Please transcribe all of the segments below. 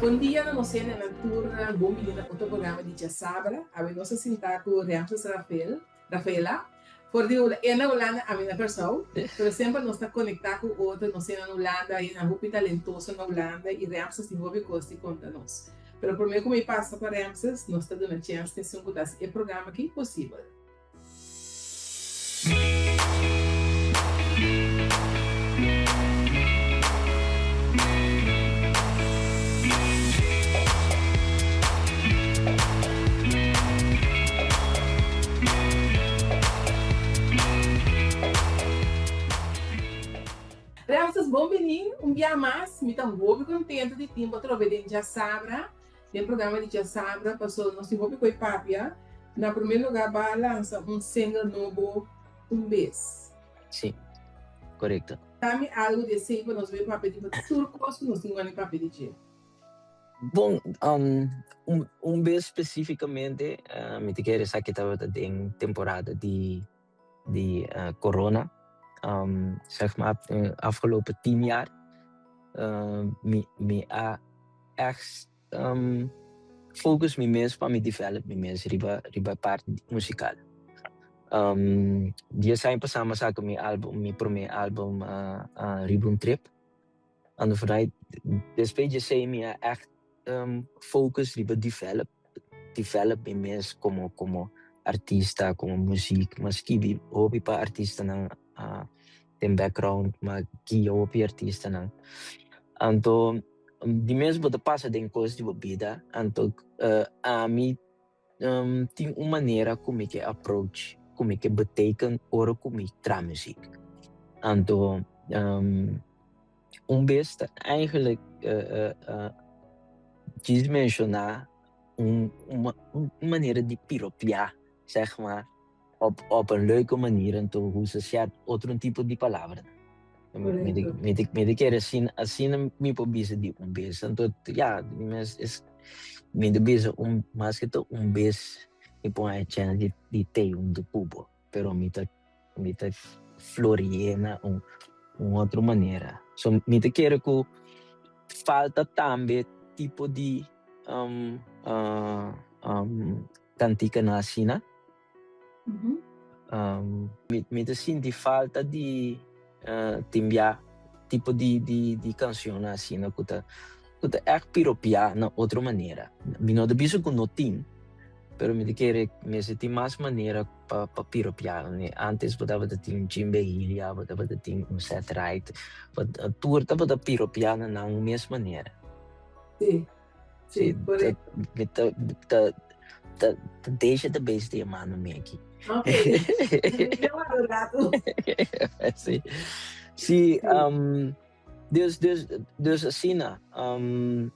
Bom dia, na nossa altura, bom menina, outro programa de Sabra, a mim nossa sinta com Ramses Rafaela, por de na Holanda a minha pessoa, pero sempre nós está conectado com outro, nós na Holanda, e na Rupi talentoso na Holanda, e Ramses de Hobby Costa conta nós. Pero por mim, como eu passo para Ramses, nós está dando a chance de escutar esse programa aqui possível. Ramses, bom menino, dia mais, me estou muito contente de ter outra vez de Sabra, no programa de Sabra, passou nosso hobby com o Papia, na primeiro lugar, vai lançar single novo, mês. Sim, correto. Também algo de sempre, nós vemos papel de turcos, nós temos papel de dia. Bom, mês especificamente, me te quero saber que estava em temporada de corona. Zeg maar, afgelopen 10 jaar me echt focus me mesmo para me develop me mesmo riba parte musical. Dia sa passama sa mi primeiro album Ribbon Trip. En vanuit después sei me echt focus riba develop me mesmo como artista, como música, mas que hobby para artista não tem background, mas que hobby artista não. Então, de mesmo de passa de coisa de vida, então a mim tem uma maneira como que approach, como que betekent ora como tra muziek. Então, beste eigenlijk quis mencionar uma maneira de piropiar, zeg maar, op een leuke manier en toe hoe ze zegt outro tipo de palavra. Me quer assim me pobisa de beijo. Então, ja, mas me de beijo mais que beijo e põe a chance de ter do cubo, pero me tá floriena outra maneira. So me te quer que falta também tipo de cantica na China. Me te sinto falta de timbia tipo de canção na China que tá echt piropiar na outra maneira. Me não debiso com notim, pero me te quer me senti mais maneira para piropiar. Antes botava de ter Jimbehilia, botava de ter set right, tu estava de piropiar na mesma maneira. Sim, correto. Deixa de beijo de mano me aqui. Ok. Eu adorado. Sim. Sim, Deus assina. Sim.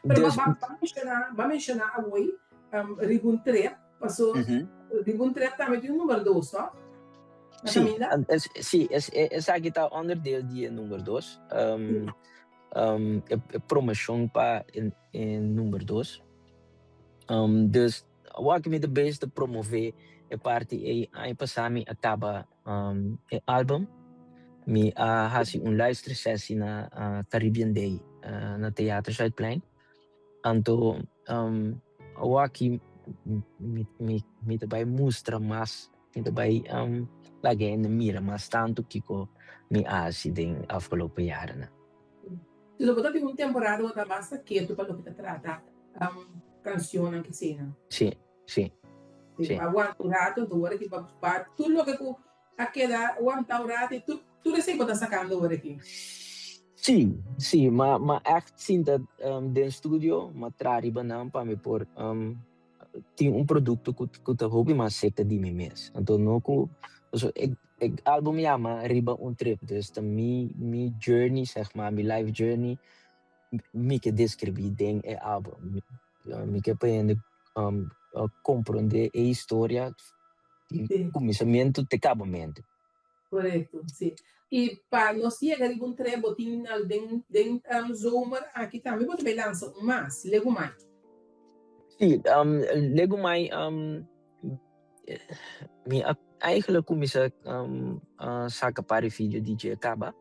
Mas vamos mencionar hoje Ribbon Trap, passou Ribbon Trap também tem o número 2, tá? Sim, essa aqui está onderdeel de número 2. Promoção para número 2. Dus wat ik met de beste promover é parte aí passami acaba album me hasi luistersessie na Caribbean Day na Theater Zuidplein. Anto waki me daarbij mostra mas me daarbij lagi in de mira mas tanto kiko me hasi den afgelopen jaren. Dus op dat temporada wat basta quieto para lo que trata canción que sea. Sí. Aguanta un rato, tú eres que va a buscar. Tú lo que tú has quedado, aguanta un rato y tú recién estás sacando ahora aquí. Sí, maar echt zien dat de studio, maar trariba naam para me por tem produto que te hobby maar zeker die me mes. Então no ku so ek album llama riba trip, dus de mi journey zeg maar, mi life journey mi que descrevi den album. Mi que aprende compreender a história de começamento de acabamento. Correto, sim. E para nós chegar a um trevo den zomer aqui também pode lançar mais, lego mais. Sim, lego mais eigenlijk começa saca para vídeo DJ acaba.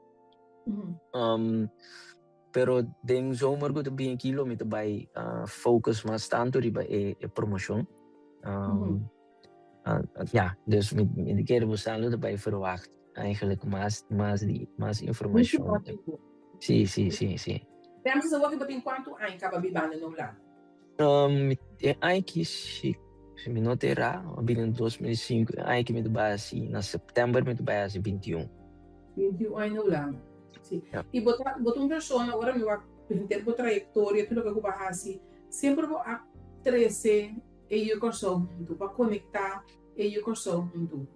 Pero den zomer ko bem kilo met bij focus mas tanto riba promotion. Ja, dus met de keren bestaan erbij verwacht eigenlijk mas Muito informação. ótimo. Sim. Temos a outra em quanto ano acaba bibana no lá. Ai que se me noterá, binnen 2005, ai que me base na setembro me base 21. 21 anos no lá. Sim. Ja. E botar uma pessoa agora meu ter por trajetória tudo que eu vou assim, sempre vou a crescer e eu consigo muito para conectar e eu consigo muito.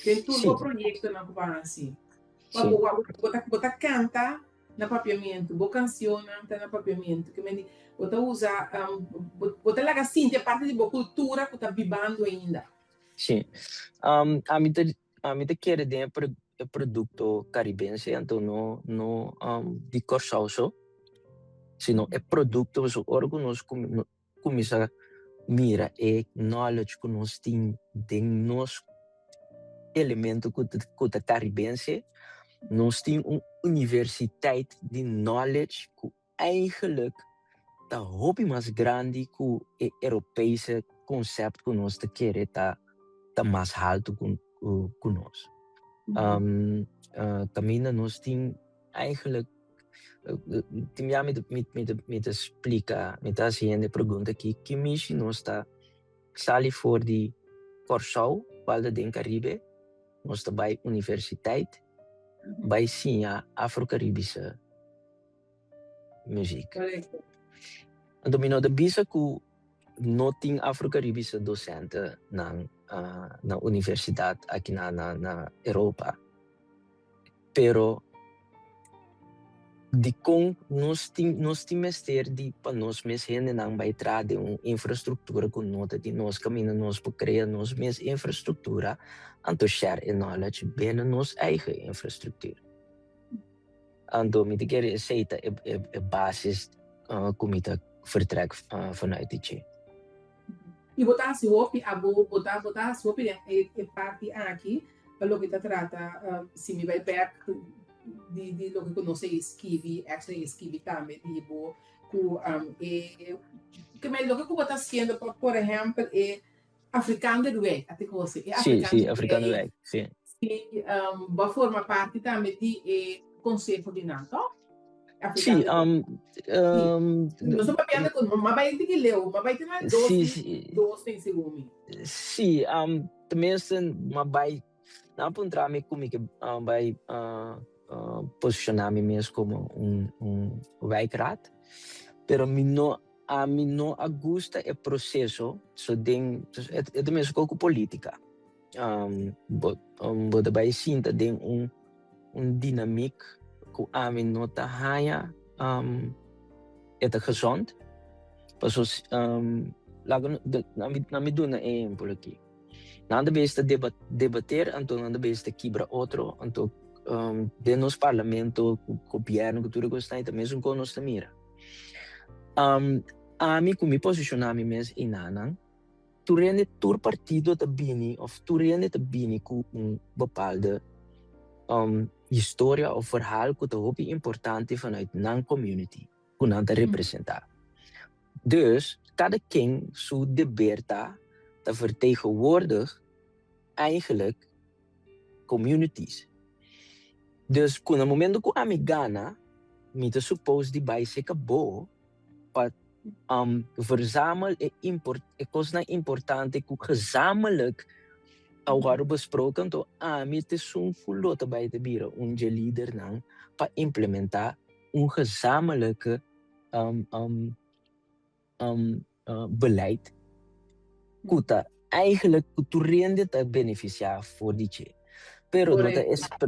Tem tudo o projeto na Cuba assim. Bota canta na papiamento, bota canciona na papiamento, que me bota usa, bota lá assim, tem parte de cultura que está vivendo ainda. Sim. A mim te quer de produto caribense, então não de corsalso, sino é produto so órgãos começa mira é knowledge que nós tem de nós elemento que caribense, nós tem universiteit de knowledge que eigenlijk tá hobby mais grande que o europese conceito que nós te quer tá mais alto com nós. Também nós tem eigenlijk tem já me explica, me tá fazendo pergunta aqui que mishi nós tá sali for de Corsau, Valda den Caribe, nós tá by universiteit, by sim a afro-caribische muziek. Correto. Então, me nota bisa que não tem afro-caribische docente na universidade aqui na Europa. Pero de com nós temos ter de para nós mesmos não vai trazer uma infraestrutura com nota de nós caminho nós para criar nós mesma infraestrutura então share knowledge bem na nossa eigen infraestrutura. Então me te querer aceita é basis como te vertrek vanuit die. E botar assim, botar a sua parte aqui, para o que está trata, se me vai perto de lo que conoce esquivi, extra esquivi também, tipo, que me lo que você está haciendo, por exemplo, é africano do weg, até que você, é africano weg, sim. E vai formar parte também de conselho de Natal. Sim, não estou papiando com uma vai ter que ler, uma vai ter mais doce em segundo. Sim, tenminste, uma vai não apontar me como que vai posicionar me mesmo como wijkraad, pero a mim não gusta o processo, so den é mesmo com política. Bota vai sinta den dinamiek que a mim não tá haya é gezond. Paso lago na me duna por aqui. Nada besta debater, então nada besta quebra outro, então de nos parlamento, governo, que tudo gosta também mesmo com nós mira. A mim como me posicionar me mesmo em nanang, tu rende tur partido ta bini of tu rende ta bini com bepaalde história of verhaal que te hobby importante vanuit nan community, que nan te representar. Dus cada quem sua liberta te vertegenwoordigt eigenlijk communities. Dus no momento que a me gana, me te suppose die bij se acabou, para verzamel é coisa importante que gezamenlijk agora besproken to a me te zo'n fulota bij te bieden, onze leader nang, para implementar gezamenlijke beleid que eigenlijk culturele te beneficiar voor die che. Pero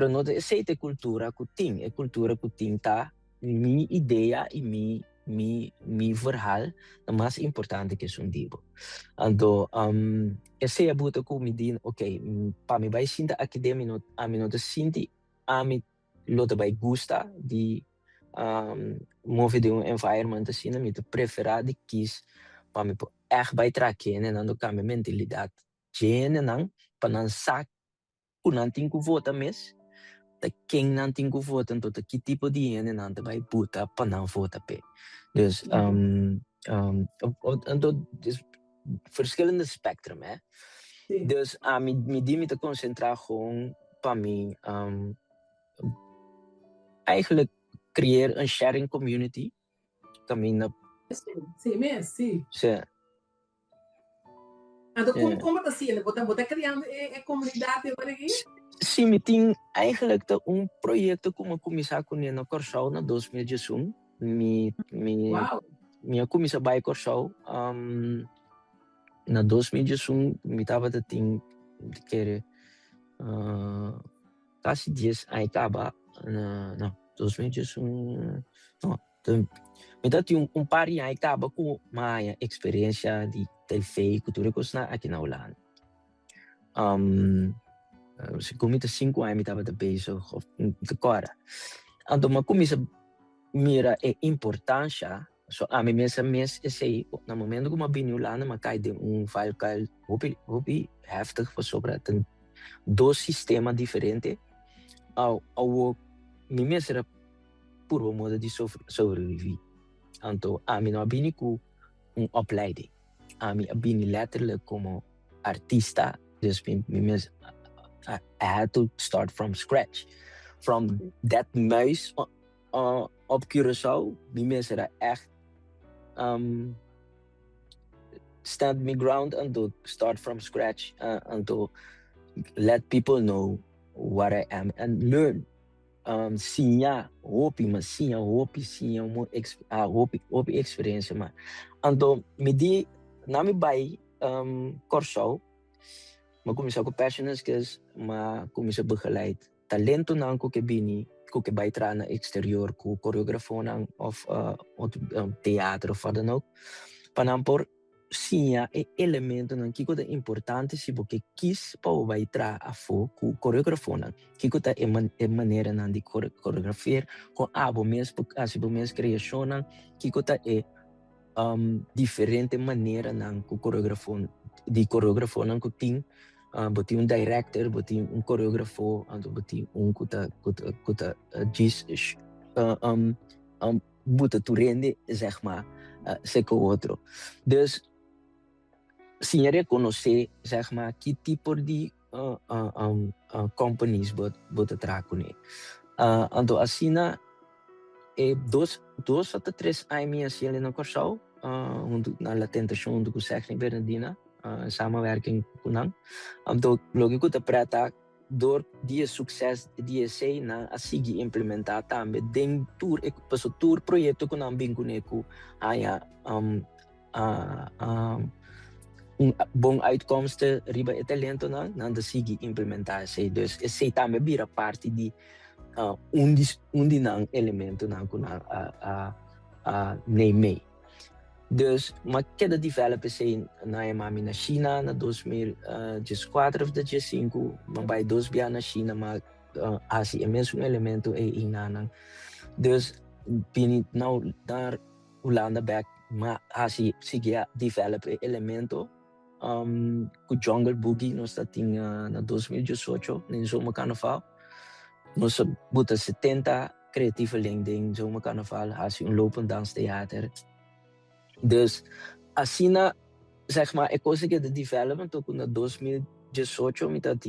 não é aceita cultura que tem, é cultura que tem tá minha ideia e mi verhaal é mais importante que um dibo. Então, esse é buta que me diz, ok, para me vai sinta academia a mim não te sinti a mim lo te vai gusta de move de environment assim, me te preferar de quis para me echt bijtraken en dan kan mijn mentaliteit jenen dan para não sac por não tem que votar mes de quem não tem que votar, então que tipo de gente não vai botar para não votar pe. Dus, então, verschillende spectrum, hè. Sim. Dus, me die me te concentrar gewoon para mim, eigenlijk creëer een sharing community. Também na, Sim, mesmo, sim. se, Então, eh, como assim? Você criando a comunidade agora aqui? sim, me tem eigenlijk projeto como começar com ele na Corsau na 2021. Uau! Minha comissão vai Corsau, na 2021 me tava de tem de querer quase 10 aí acaba na não 2021 não me dá um par de aí acaba com uma experiência de feio cultura coisa aqui na Holanda. Se comita 5 anos me tava de peso de cora. Então uma comissão mira a importância. So, a mim mês esse no momento como bem Holanda mas cai de file cal hopi heftig for sobre tem dois sistemas diferentes ao mim mês era puro modo de sobreviver. Então a mim não bem com opleiding. A mim bem letterlijk como artista. Dus mim mês I had to start from scratch. From that muis op Curaçao, die mensen er echt stand me ground and to start from scratch and to let people know what I am and learn. Sinha hopi experiência mas então me di na me bai Corsau maar comecei com passionate skills maar comecei begeleid talento não que bini que vai entrar na exterior com coreografia of teatro of wat dan ook panampor sim elemento não que é importante se porque quis para vai entrar a fo com coreografia que é maneira não de coreografar com abo mesmo assim mesmo criação que é diferente maneira não com coreografia de coreografia não que tem boti director, boti coreógrafo, boti kuta diz buta turende, zeg maar, seco outro. Dus, sim, reconhecer, zeg maar, que tipo de companies bota tracune. Então, assim, dois até três anos ali na Corsau, na tentação do Consejo Bernardina, samenwerking kunang. Então, logo que prata door die succes die sei na asigi implementar também den tour passo tour projeto kunang binguneku aya bom uitkomsten riba e talento na da sigi implementar sei dus sei também vira parte de nang elemento na kunang neemei. Dus, maar ik heb dat developer zijn na mami na China na 2014 of 2015, maar bij 2000 na China, maar asi imenso elemento inanang. Dus, bini nou naar Holanda back, maar asi sige developer elemento, ku Jungle Boogie nos dating na 2018, na Zomer Carnaval. Nos buta 70 creatieve lengding Zomer Carnaval, asi lopend danstheater. Dus assim zeg maar ik was de development ook in 2018 met dat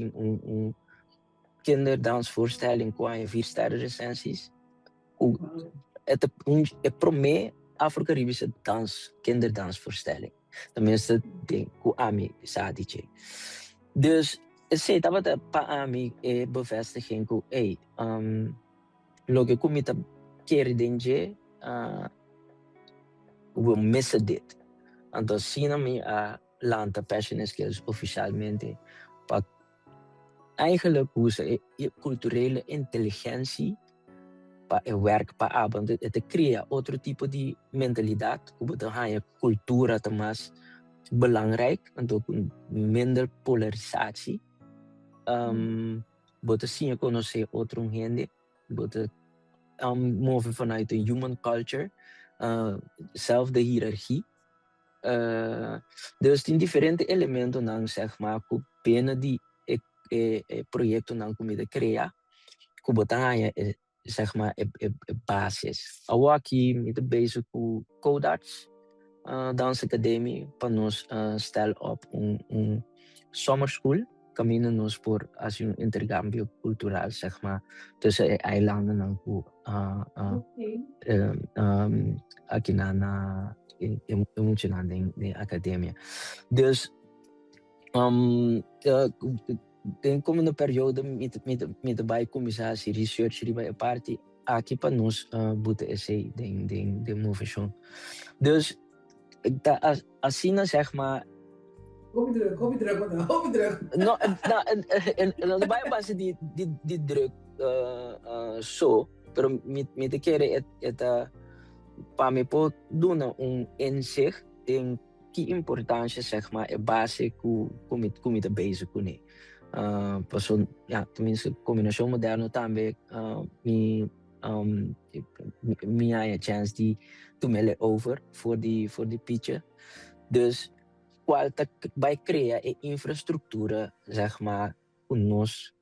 kinderdansvoorstelling qua 4-sterren recensies. Het pro me Afro-Caribische kinderdansvoorstelling. Tenminste, denk hoe Ami Sadice. Dus ik zei dat we pa Ami bevestiging hoe logo kom met een keer denje we missen dit. Então, sim, a Lanta Passion Skills oficialmente. Maar eigenlijk hoe ze culturele intelligentie werk pa abend het crea otro tipo de mentaliteit hoe dan ga je cultuur te mas belangrijk en ook minder polarisatie. Bote sim conocer outro gente, bote move vanuit de human culture. Zelfde hiërarchie. Dus in diferente elementos nang zeg maar binnen die projecten nang comida crea kubotanya zeg maar basis. Awa aqui met bezig com Codarts Dance Academy para nos stel op summer school. Caminho nos por assim intercambio cultural, zeg maar, tussen eilanden en aqui na emocionante em academia. Dus tem como na periode met bij commissaris research die bij party aqui para nós boete essay de movição. Dus assim zeg maar Hobby druk. no en bij base die druk so pero met de kere para me po doen inzicht in que importância zeg maar é base com de bezig com né passou tenminste combinação moderno também me há a chance de tomar over voor die pitcher. Dus qual vai criar a infraestrutura, zeg maar, com nós,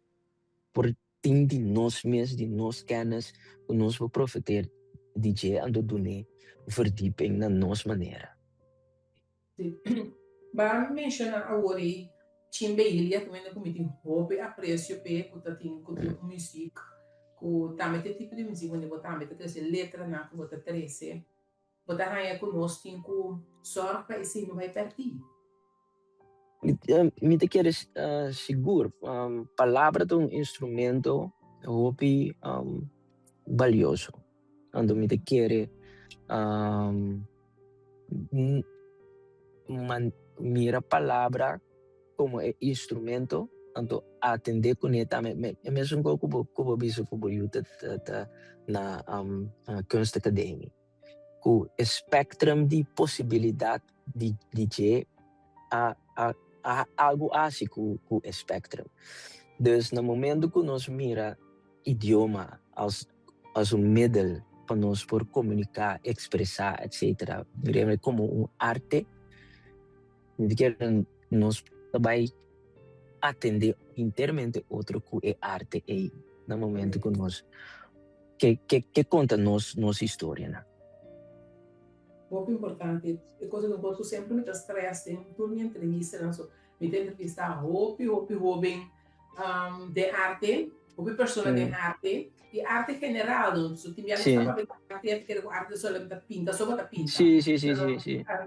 por tim de nós mesmos, de nós kennis, com nós vou profiteer DJ ando doen verdieping na nossa maneira. Sim. Mas menciona agora timbe ilha também no comité hobby aprecio pe com música com também tem tipo de música onde botar também tem letra na com botar 13 botar aí com nós tem com sorte para esse não vai perder. Me te queres seguro palavra de instrumento hobby valioso ando me te quere mira palavra como instrumento ando atender com ele também mesmo como biso como yuta na kunstacademie com espectrum de possibilidade de DJ algo assim com espectrum. Dus no momento que nós mira idioma als middel para nós por comunicar, expressar, etc. Miremos como arte, nós também atender inteiramente outro que é arte aí no momento que nós que conta nossa história, né? Muito importante, é coisa que eu gosto sempre me estresse em toda minha entrevista, não só me entrevistar hobby de arte, hobby pessoa de arte e arte general, não só tinha arte que arte só da pinta, só da pinta. Sim.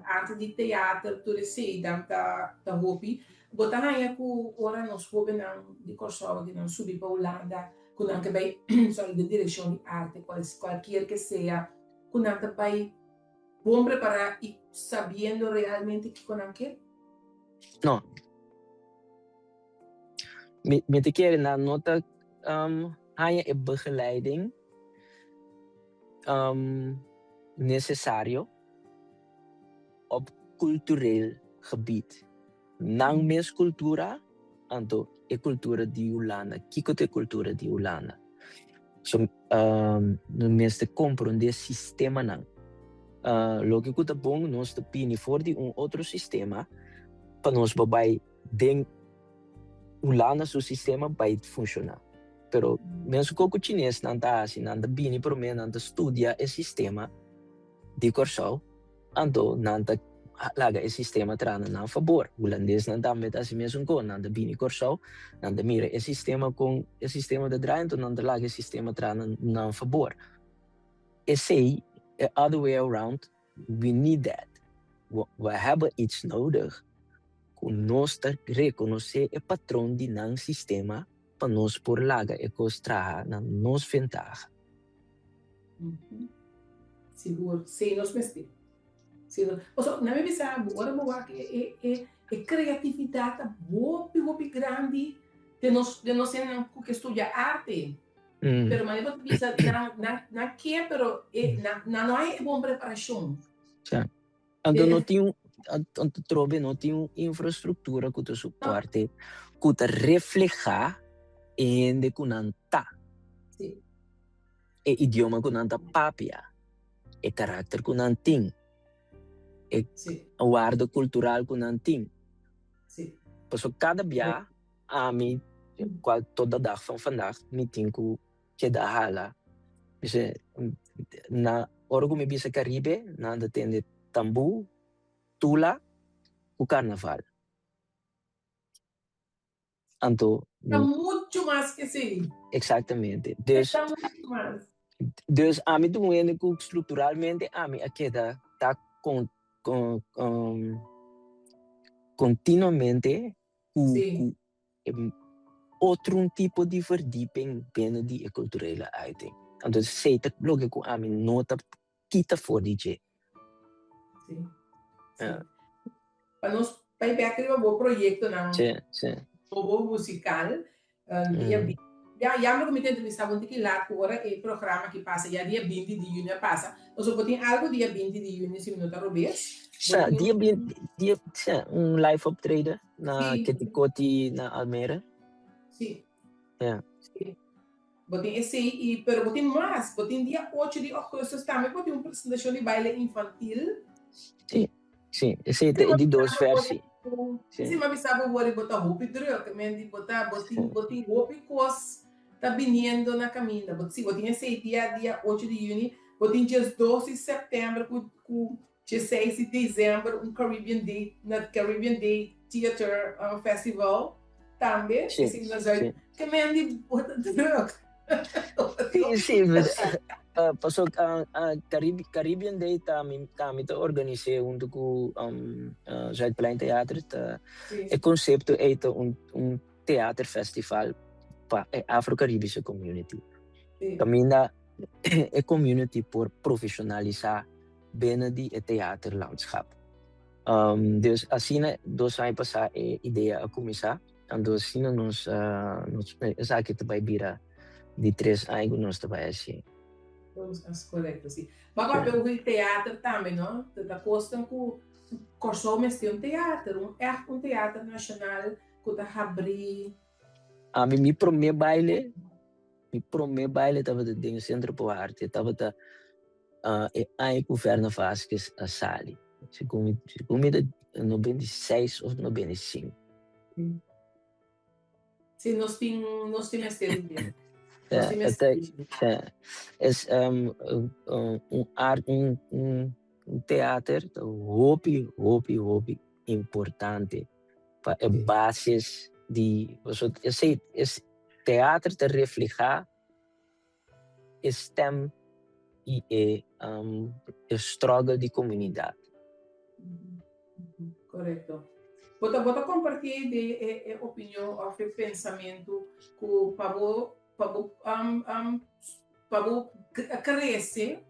Arte de teatro, tudo isso, da hobby. Botar aí com ora nós hobby não de Kosovo, que não subir para Holanda, com não que vai só de direção de arte, qualquer que seja, com não vai bom preparar e sabendo realmente que con quer? No. Met de keer na nota ga je begeleiding necessario op cultureel gebied. Nang mes cultura, anto e cultura di Holanda, kiko te cultura di Holanda. So no mes te comprende sistema nang. Logo que tá bom nós te pini for de outro sistema para nós babai den Holanda seu sistema vai funcionar. Pero mesmo que o chinês não tá assim, não tá bini por mim, não tá estudia esse sistema de Corsau, ando não tá laga esse sistema trana não favor. O holandês não tá met assim mesmo com não tá bini Corsau, não tá mira esse sistema com esse sistema de draai, então não tá laga esse sistema trana não favor. Esse other way around, we need that. We hebben iets nodig om nós te reconhecer o patrão de nang sistema para nós por laga e costraha na nos ventaja. Seguro, sim, nós mesmos. Então, na minha visão, agora eu acho que é criatividade muito grande de nós que estuda arte. Pero mas eu penso na que pero não é boa preparação. Sim. Ando não tinha trobe não tinha infraestrutura que te suporte que te refleja em de kunanta. Sim. E idioma kunanta papia. E caráter kunanting. E guarda cultural kunanting. Sim. Por cada dia a mim toda dag van vandaag me tenho que da hala. Bisa na orgo me bisa Caribe, na anda tende tambu, tula, o carnaval. Anto, Está muito mais que sim. exatamente. Dus, Está muito mais. dus a mim do único estruturalmente a mim aqui tá com continuamente Sim. com outro tipo de verdieping binnen die culturele uiting. En dus zei het logico a mim nota kita voor die je. Sim. Ja. Sim. Para nós, para ir um bom projeto, não? Sim. Um bom musical. Dia já me comecei a entrevistar muito que lá agora é programa que passa, já dia 20 de junho passa. Nós só tem algo dia 20 de junho, se minuto Robes. Die live optreden na Sim. Ketikoti na Almere. Sim. Ja. Sim. Botem esse aí, pero botem mais, botem dia 8 de agosto também, botem uma apresentação de baile infantil. Sim, esse é de duas versões. Sim, mas sabe o botar roupa druk, men de botar botem roupa e cos tá vindo na caminha. Botem botem esse dia 8 de junho, botem dias 12 de setembro com 16 de dezembro Caribbean Day, na Caribbean Day Theater Festival também, esse nós que men de botar druk. Sim, pasok ang Caribbean Day kami to organise untuk Zuidplein Theater. Het concept is een theaterfestival para Afro-Caribische community. Kami na een community voor professionaliseren binnen die theaterlandschap. Dus asina dos ay pa sa ideia a kumisa, and dos sino nos sa kita by bira de 3 anos nós trabalhamos assim. Correto, sim. Mas pelo teatro também, não? Da costa com Kosovo tem um teatro, um teatro nacional que está abrir. Mi primeiro baile estava dentro do Centro para Arte, estava aí com o Fernando Vasquez a Sali. Segundo 96 ou 95. Sim, nós temos esse dia. Um teatro hobby importante para bases de esse teatro te reflejar stem e struggle de comunidade. Correto. Bota compartilhar de opinião ou pensamento com para crescer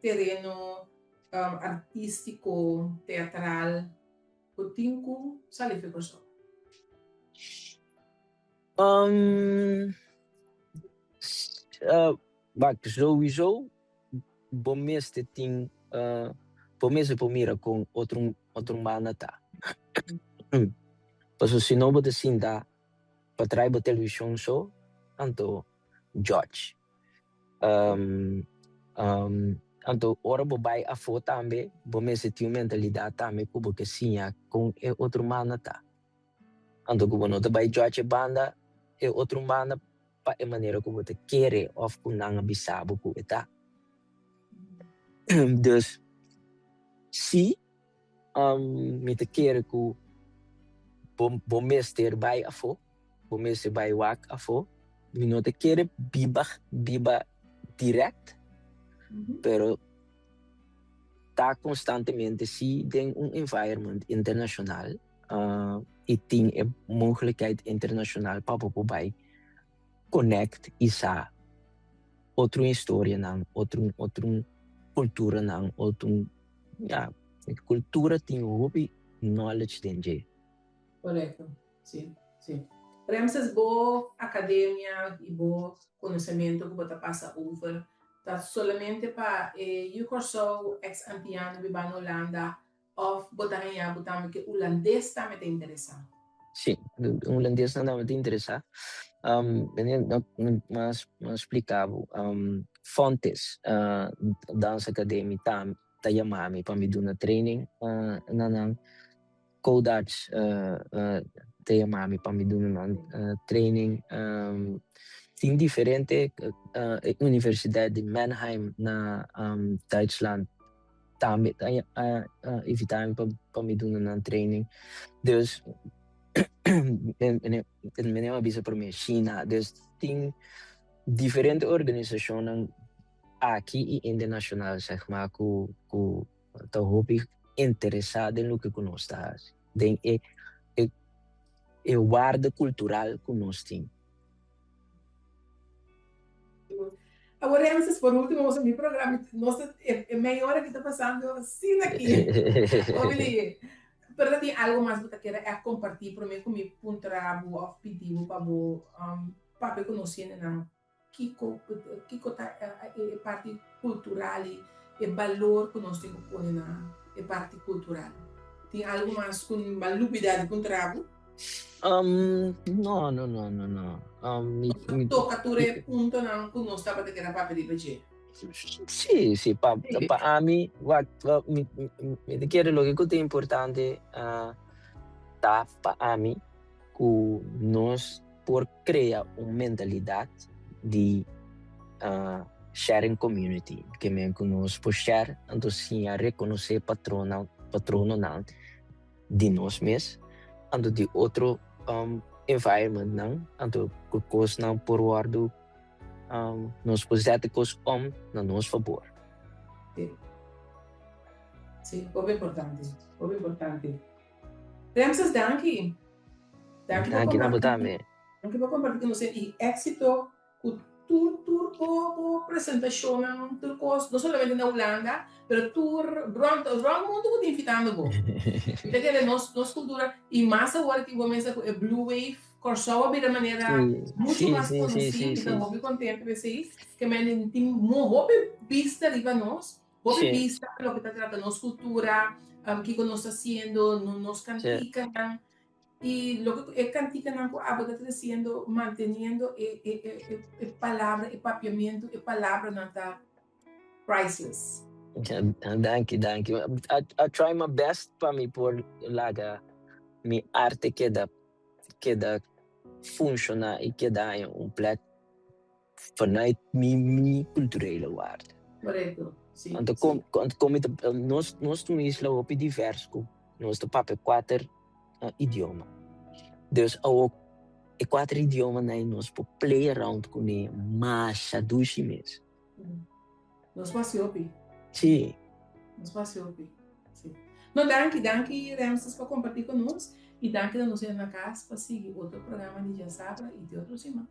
terreno artístico, teatral, o tinco sali fica só. Sowieso, bom mês tem bom mês mira com outro manata. Mas se não você sim dá para trazer televisão só, então George. Então ora bobai a foto também, bom mês tem mentalidade também como que sim com outro manata. Então como não vai George banda é outro banda para a maneira como você quer ou com não abisabo com eta. Dus se me te quer com bom mês ter vai a foto, bom mês vai wak a foto, me não te quer biba direct, pero tá constantemente se tem environment internacional e tem mogelijkheid internacional para poder connect isa outra história não, outra cultura não, cultura tem hobby knowledge dentro. Correto, sim. Premsas boa academia e bom conhecimento que você passa over. Tá solamente para eu curso ex-antiano viva na Holanda of botanha botam que holandês também te interessa. Sim, holandês não me interessa. Mas explicava fontes dança academia tá chamando para me dar uma training na Kodach tá chamando para me dar uma training tem diferente universidade de Mannheim na Duitsland também evitar para me dar uma training. Dus men avisa para mim China. Dus tem diferentes organizações aqui e internacional, zeg maar, que estão interessadas no que nós estamos. É guarda cultural que nós temos. Agora, antes, por último, o meu programa, nossa, é meia hora que está passando assim aqui. Olha, pero tem algo mais que eu quero compartilhar para mim com meu trabalho, ou pedir para conhecer, não? Kiko tá é parte cultural e valor que nós temos que pôr na é parte cultural. Tem algo mais com validade com o trabalho? No. Toca tu punto não com nós estava que era para pedir para Sì, para mim, me quero logo que é importante tá para mim que nós por criar uma mentalidade de sharing community, que me que nós por share, então sim a reconhecer patrono de nós mesmos, então de outro environment não, então que coisa não por guardo nós positivos na nosso favor. Sim, muito importante, muito importante. Ramses, danke. Danke na botame. Danke por compartilhar com você e êxito com tour apresentação não somente na Holanda, mas tour durante o mundo que invitando você. Então que nossa cultura e mais agora que vamos com a Blue Wave Corsoa de maneira muito mais conhecida, então muito contente com vocês, que me tem muito vista de nós, muito vista pelo que está tratando nossa cultura, que nós está fazendo, nos canticam. Y lo que cantica nanco está creciendo, manteniendo palabra, papiamento, palabra nata priceless. Danke. I try my best para me por laga mi arte queda funciona e queda em plat vanuit mi culturele waarde. Correcto. Sim. Nós temos isla op divers, nós te pape 4 idioma. Dus ook 4 idioma na nós po play around com ele, mas a dushi mes. Nós passou pi. Sim. Nós passou pi. Sim. No, danke, Ramses, por compartilhar conosco e danke da nos na casa para seguir outro programa de Jasabra e de outros irmãos.